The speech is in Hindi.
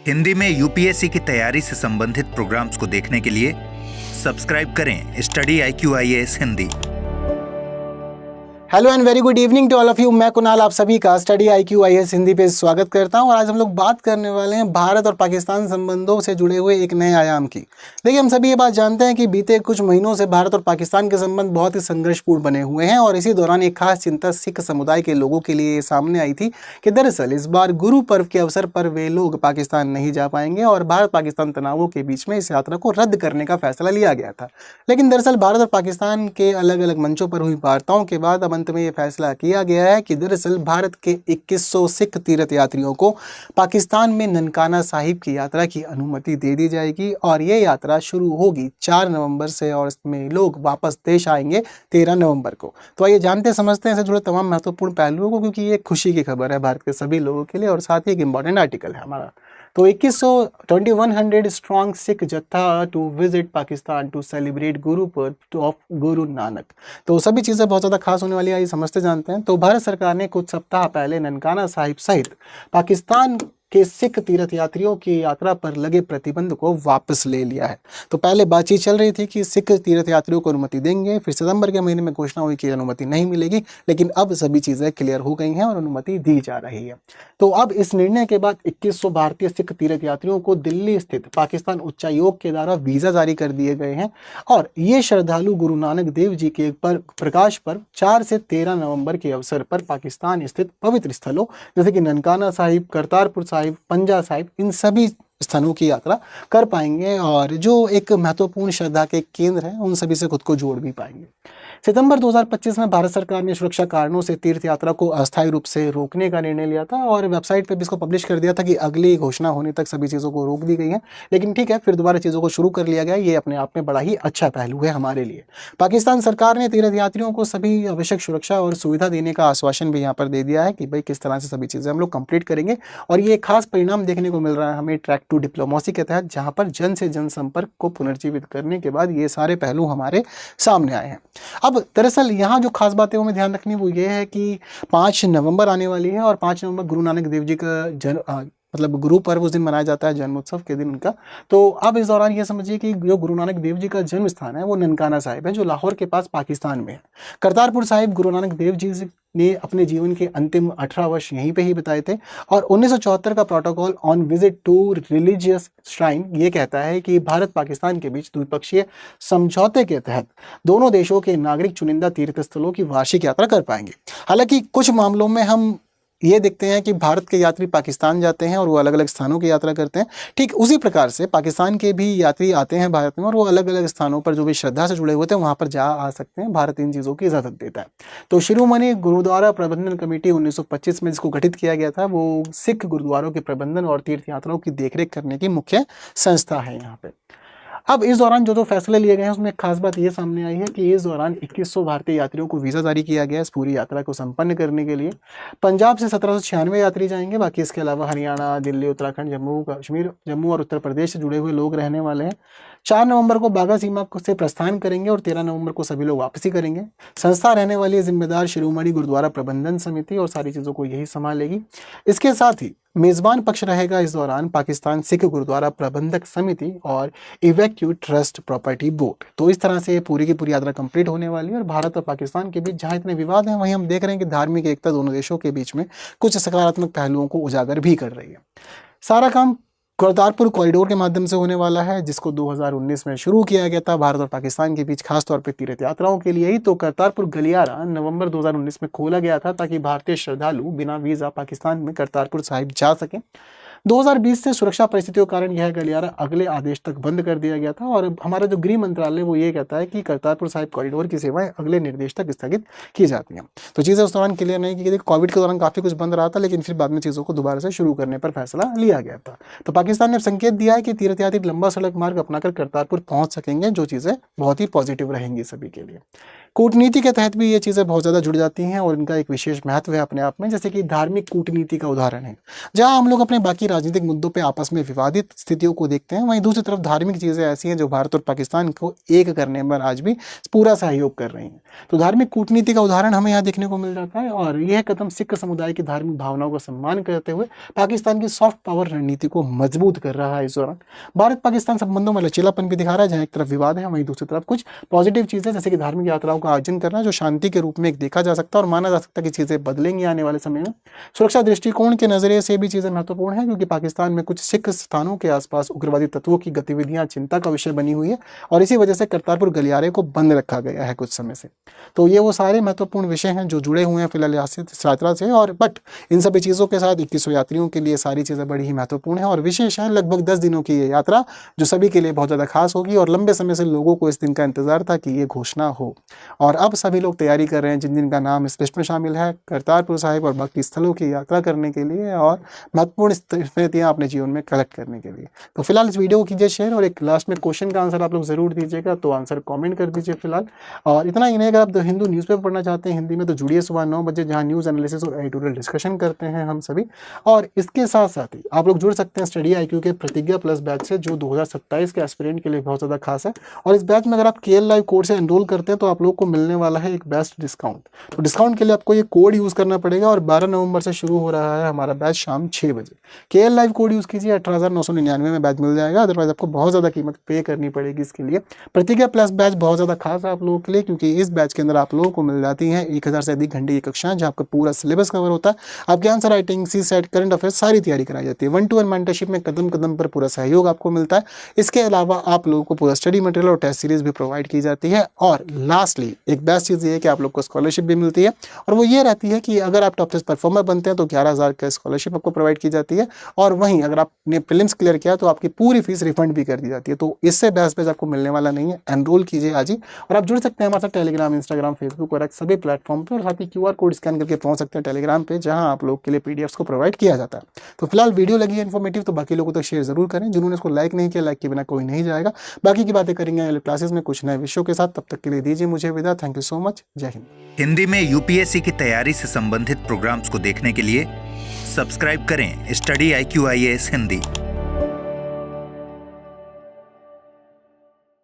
हिंदी में यूपीएससी की तैयारी से संबंधित प्रोग्राम्स को देखने के लिए सब्सक्राइब करें study IQIAS Hindi. Hello and very good evening to all of you. मैं कुणाल आप सभी का स्टडी IQIAS हिंदी पे स्वागत करता हूं और आज हम लोग बात करने वाले हैं भारत और पाकिस्तान संबंधों से जुड़े हुए एक नए आयाम की। देखिए, हम सभी ये बात जानते हैं कि बीते कुछ महीनों से भारत और पाकिस्तान के संबंध बहुत ही संघर्षपूर्ण बने हुए हैं और इसी दौरान एक खास चिंता सिख समुदाय के लोगों के लिए सामने आई थी कि दरअसल इस बार गुरु पर्व के अवसर पर वे लोग पाकिस्तान नहीं जा पाएंगे और भारत पाकिस्तान तनावों के बीच में इस यात्रा को रद्द करने का फैसला लिया गया था। लेकिन दरअसल भारत और पाकिस्तान के अलग अलग मंचों पर हुई वार्ताओं के बाद अब अंत में ये फैसला किया गया है कि दरअसल भारत के 2100 सिख तीर्थ यात्रियों को पाकिस्तान में ननकाना साहिब की यात्रा की अनुमति दे दी जाएगी और ये यात्रा शुरू होगी 4 नवंबर से और इसमें लोग वापस देश आएंगे 13 नवंबर को। तो आइए जानते समझते हैं इससे जुड़े तमाम महत्वपूर्ण पहलुओं को, क्योंकि ये खुशी की खबर है भारत के सभी लोगों के लिए और साथ ही एक इंपॉर्टेंट आर्टिकल है हमारा। तो 2100 strong Sikh jatha to visit Pakistan to celebrate Guru Parv of Guru Nanak. तो सभी चीज़ें बहुत ज़्यादा खास होने वाली है, समझते जानते हैं। तो भारत सरकार ने कुछ सप्ताह पहले ननकाना साहिब सहित पाकिस्तान के सिख तीर्थ यात्रियों की यात्रा पर लगे प्रतिबंध को वापस ले लिया है। तो पहले बातचीत चल रही थी कि सिख तीर्थ यात्रियों को अनुमति देंगे, फिर सितंबर के महीने में घोषणा हुई कि अनुमति नहीं मिलेगी, लेकिन अब सभी चीज़ें क्लियर हो गई हैं और अनुमति दी जा रही है। तो अब इस निर्णय के बाद 2100 भारतीय सिख तीर्थ यात्रियों को दिल्ली स्थित पाकिस्तान उच्चायोग के द्वारा वीज़ा जारी कर दिए गए हैं और ये श्रद्धालु गुरु नानक देव जी के प्रकाश पर्व 4 से 13 नवंबर के अवसर पर पाकिस्तान स्थित पवित्र स्थलों जैसे कि ननकाना साहिब, करतारपुर साहिब, पंजा साहिब, इन सभी स्थानों की यात्रा कर पाएंगे और जो एक महत्वपूर्ण श्रद्धा के केंद्र हैं उन सभी से खुद को जोड़ भी पाएंगे। सितंबर 2025 में भारत सरकार ने सुरक्षा कारणों से तीर्थ यात्रा को अस्थायी रूप से रोकने का निर्णय लिया था और वेबसाइट पर भी इसको पब्लिश कर दिया था कि अगली घोषणा होने तक सभी चीज़ों को रोक दी गई है। लेकिन ठीक है, फिर दोबारा चीज़ों को शुरू कर लिया गया। ये अपने आप में बड़ा ही अच्छा पहलू है हमारे लिए। पाकिस्तान सरकार ने तीर्थ यात्रियों को सभी आवश्यक सुरक्षा और सुविधा देने का आश्वासन भी यहाँ पर दे दिया है कि भाई किस तरह से सभी चीज़ें हम लोग कंप्लीट करेंगे और ये खास परिणाम देखने को मिल रहा है हमें ट्रैक टू डिप्लोमेसी के तहत, जहाँ पर जन से जन संपर्क को पुनर्जीवित करने के बाद ये सारे पहलू हमारे सामने आए हैं। अब दरअसल यहाँ जो खास बातें हमें ध्यान रखनी वो ये है कि 5 नवंबर आने वाली है और 5 नवंबर गुरु नानक देव जी का मतलब गुरु पर्व उस दिन मनाया जाता है, जन्मोत्सव के दिन उनका। तो अब इस दौरान ये समझिए कि जो गुरु नानक देव जी का जन्म स्थान है वो ननकाना साहिब है, जो लाहौर के पास पाकिस्तान में है। करतारपुर साहिब गुरु नानक देव जी ने अपने जीवन के अंतिम 18 वर्ष यहीं पे ही बिताए थे और 1974 का protocol on visit to religious shrine ये कहता है कि भारत पाकिस्तान के बीच द्विपक्षीय समझौते के तहत दोनों देशों के नागरिक चुनिंदा तीर्थ स्थलों की वार्षिक यात्रा कर पाएंगे। हालांकि कुछ मामलों में हम ये देखते हैं कि भारत के यात्री पाकिस्तान जाते हैं और वो अलग अलग स्थानों की यात्रा करते हैं। ठीक उसी प्रकार से पाकिस्तान के भी यात्री आते हैं भारत में और वो अलग अलग स्थानों पर जो भी श्रद्धा से जुड़े हुए थे वहाँ पर जा आ सकते हैं। भारत इन चीज़ों की इजाज़त देता है। तो शिरोमणि गुरुद्वारा प्रबंधन कमेटी 1925 में जिसको गठित किया गया था वो सिख गुरुद्वारों के प्रबंधन और तीर्थ यात्राओं की देखरेख करने की मुख्य संस्था है यहाँ पे। अब इस दौरान जो फैसले लिए गए हैं उसमें एक खास बात ये सामने आई है कि इस दौरान 2100 भारतीय यात्रियों को वीज़ा जारी किया गया है इस पूरी यात्रा को संपन्न करने के लिए। पंजाब से 1796 यात्री जाएंगे, बाकी इसके अलावा हरियाणा, दिल्ली, उत्तराखंड, जम्मू कश्मीर, जम्मू और उत्तर प्रदेश से जुड़े हुए लोग रहने वाले हैं। 4 नवंबर को बाघा सीमा से प्रस्थान करेंगे और 13 नवंबर को सभी लोग वापसी करेंगे। संस्था रहने वाली जिम्मेदार शिरोमणि गुरुद्वारा प्रबंधन समिति और सारी चीज़ों को यही संभालेगी। इसके साथ ही मेज़बान पक्ष रहेगा इस दौरान पाकिस्तान सिख गुरुद्वारा प्रबंधक समिति और इवैक्यू ट्रस्ट प्रॉपर्टी बोर्ड। तो इस तरह से पूरी की पूरी यात्रा कंप्लीट होने वाली है और भारत और पाकिस्तान के बीच जहाँ इतने विवाद हैं वहीं हम देख रहे हैं कि धार्मिक एकता दोनों देशों के बीच में कुछ सकारात्मक पहलुओं को उजागर भी कर रही है। सारा काम करतारपुर कॉरिडोर के माध्यम से होने वाला है जिसको 2019 में शुरू किया गया था भारत और पाकिस्तान के बीच खास तौर पर तीर्थ यात्राओं के लिए ही। तो करतारपुर गलियारा नवंबर 2019 में खोला गया था ताकि भारतीय श्रद्धालु बिना वीज़ा पाकिस्तान में करतारपुर साहिब जा सकें। 2020 से सुरक्षा परिस्थितियों के कारण यह गलियारा अगले आदेश तक बंद कर दिया गया था और हमारा जो गृह मंत्रालय वो ये कहता है कि करतारपुर साहिब कॉरिडोर की सेवाएं अगले निर्देश तक स्थगित की जाती हैं। तो चीज़ें उस दौरान क्लियर नहीं की गई। कोविड के दौरान काफ़ी कुछ बंद रहा था लेकिन फिर बाद में चीज़ों को दोबारा से शुरू करने पर फैसला लिया गया था। तो पाकिस्तान ने संकेत दिया है कि तीर्थयात्री लंबा सड़क मार्ग अपनाकर करतारपुर पहुँच सकेंगे, जो चीज़ें बहुत ही पॉजिटिव रहेंगी सभी के लिए। कूटनीति के तहत भी ये चीज़ें बहुत ज़्यादा जुड़ जाती हैं और इनका एक विशेष महत्व है अपने आप में, जैसे कि धार्मिक कूटनीति का उदाहरण है। जहाँ हम लोग अपने बाकी राजनीतिक मुद्दों पे आपस में विवादित स्थितियों को देखते हैं, वहीं दूसरी तरफ धार्मिक चीज़ें ऐसी हैं जो भारत और पाकिस्तान को एक करने पर आज भी पूरा सहयोग कर रही हैं। तो धार्मिक कूटनीति का उदाहरण हमें यहाँ देखने को मिल जाता है और यह कदम सिख समुदाय की धार्मिक भावनाओं का सम्मान करते हुए पाकिस्तान की सॉफ्ट पावर रणनीति को मजबूत कर रहा है। इस दौरान भारत पाकिस्तान संबंधों में लचीलापन भी दिखा रहा है, जहाँ एक तरफ विवाद है वहीं दूसरी तरफ कुछ पॉजिटिव चीज़ें जैसे कि धार्मिक यात्राओं का आयोजन करना जो शांति के रूप में एक देखा जा सकता है और माना जा सकता है कि चीज़ें बदलेंगी आने वाले समय में। सुरक्षा दृष्टिकोण के नजरिए से भी चीज़ें महत्वपूर्ण है क्योंकि पाकिस्तान में कुछ सिख स्थानों के आसपास उग्रवादी तत्वों की गतिविधियां चिंता का विषय बनी हुई है और इसी वजह से करतारपुर गलियारे को बंद रखा गया है कुछ समय से। तो ये वो सारे महत्वपूर्ण विषय हैं जो जुड़े हुए हैं फिलहाल इस यात्रा से। और बट इन सभी चीज़ों के साथ 2100 यात्रियों के लिए सारी चीज़ें बड़ी ही महत्वपूर्ण है और विशेष है। लगभग 10 दिनों की ये यात्रा जो सभी के लिए बहुत ज़्यादा खास होगी और लंबे समय से लोगों को इस दिन का इंतजार था कि ये घोषणा हो और अब सभी लोग तैयारी कर रहे हैं जिन जिनका नाम इस लिस्ट में शामिल है करतारपुर साहिब और बाकी स्थलों की यात्रा करने के लिए और महत्वपूर्ण स्मृतियाँ अपने जीवन में कलेक्ट करने के लिए। तो फिलहाल इस वीडियो को कीजिए शेयर और एक लास्ट में क्वेश्चन का आंसर आप लोग जरूर दीजिएगा, तो आंसर कमेंट कर दीजिए फिलहाल। और इतना ही नहीं, अगर आप हिंदू न्यूज़पेपर पढ़ना चाहते हैं हिंदी में तो जुड़िए सुबह 9 बजे, जहाँ न्यूज़ एनालिसिस और एडिटोरियल डिस्कशन करते हैं हम सभी। और इसके साथ साथ ही आप लोग जुड़ सकते हैं स्टडी IQ के प्रतिज्ञा प्लस बैच से जो 2027 के एस्पिरेंट के लिए बहुत ज़्यादा खास है। और इस बैच में अगर आप KL लाइव कोड से एनरोल करते हैं तो आप लोग को मिलने वाला है एक बेस्ट डिस्काउंट। तो डिस्काउंट के लिए आपको ये कोड यूज़ करना पड़ेगा और 12 नवंबर से शुरू हो रहा है हमारा बैच शाम 6 बजे। KL लाइव कोड यूज़ कीजिए, 18,999 में बैच मिल जाएगा, अदरवाइज आपको बहुत ज़्यादा कीमत पे करनी पड़ेगी इसके लिए। प्रतिज्ञा प्लस बैच बहुत ज़्यादा खास है आप लोगों के लिए क्योंकि इस बैच के अंदर आप लोगों को मिल जाती हैं 1000 से अधिक घंटे की कक्षाएं जहाँ आपका पूरा सिलेबस कवर होता है। आपके answer writing, CSAT, current affairs सारी तैयारी कराई जाती है। 1-to-1 मेंटरशिप में कदम कदम पर पूरा सहयोग आपको मिलता है। इसके अलावा आप लोगों को पूरा स्टडी मटेरियल और टेस्ट सीरीज भी प्रोवाइड की जाती है। और लास्टली एक बेस्ट चीज़ ये है कि आप लोग को स्कॉलरशिप भी मिलती है और वो ये रहती है कि अगर आप टॉप टेस्ट परफॉर्मर बनते हैं तो 11,000 का स्कॉलरशिप आपको प्रोवाइड की जाती है और वहीं अगर आपने प्रीलिम्स क्लियर किया तो आपकी पूरी फीस रिफंड भी कर दी जाती है। तो इससे बेस्ट बैच आपको मिलने वाला नहीं है, एनरोल कीजिए आज ही। और आप जुड़ सकते हैं हमारे साथ टेलीग्राम, इंस्टाग्राम, फेसबुक और सभी प्लेटफॉर्म पर और साथ ही QR कोड स्कैन करके पहुंच सकते हैं टेलीग्राम पे जहां आप लोग के लिए PDFs को प्रोवाइड किया जाता है। तो फिलहाल वीडियो लगी है इन्फॉर्मेटिव तो बाकी लोगों तक शेयर जरूर करें। जिन्होंने इसको लाइक नहीं किया, लाइक के बिना कोई नहीं जाएगा। बाकी की बातें करेंगे अगले क्लासेस में कुछ नए विषयों के साथ। तब तक के लिए दीजिए मुझे विदा। Thank you so much. जय हिंद। हिंदी में UPSC की तैयारी से संबंधित प्रोग्राम्स को देखने के लिए सब्सक्राइब करें स्टडी IQ IAS हिंदी।